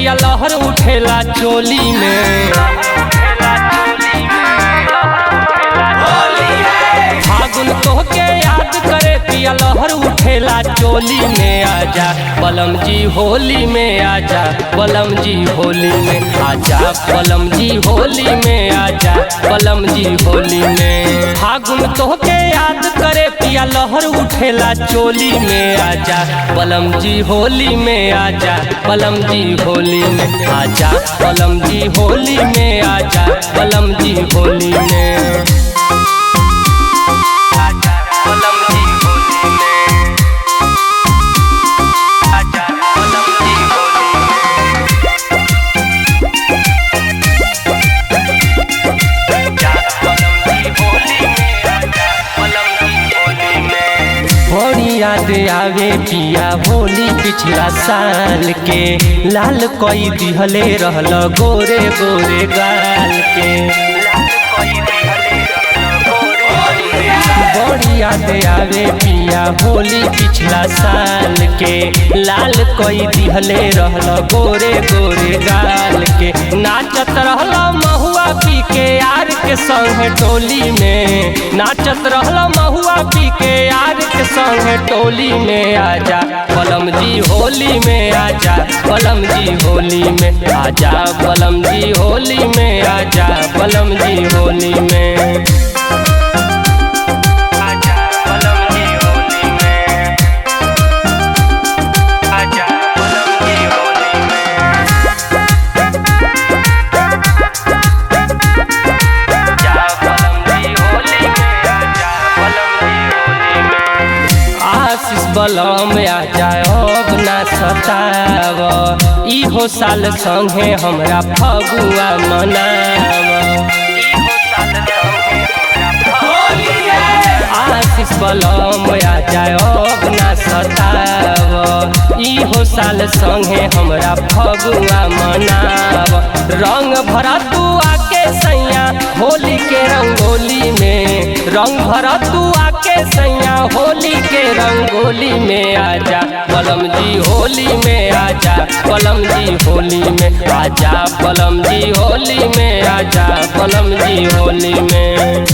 पिया लहर उठेला चोली में। फागुन तोहके याद करे पिया लहर उठेला चोली में। आजा बलम जी होली में आजा, बलम जी होली में आजा, बलम जी होली में आजा, बलम जी होली में। फागुन तोहके याद करे पिया लहर उठेला चोली में। आजा बलम जी होली में आजा, बलम जी होली में आजा, बलम जी होली में आजा, बलम जी होली में। बड़ी याद आवे पिया होली पिछला साल के, लाल कोई दिहले रहल गोरे गोरे गाल के। बड़ी याद आवे पिया होली पिछला साल के, लाल कोई दिहले रहल गोरे गोरे गाल के। नाचत रहल महुआ पी के यार के संग टोली में, नाचत रहल महुआ पी के यार के संग टोली में। आजा बलम जी होली में आजा, बलम जी होली में आजा, बलम जी होली में आजा, बलम जी होली में। बलम आजा अब ना सताव, इहो साल संगे हमरा फगुआ मनाव। आशीष बलम आजा अब ना सताव, इहो साल संगे हमरा फगुआ मनाव। रंग भरा तू आके सैया होली के रंगोली में, रंग भरा तू आके सैया होली के रंगोली में। आजा बलम जी होली में आजा, बलम जी होली में आजा, बलम जी होली में आजा, बलम जी होली में।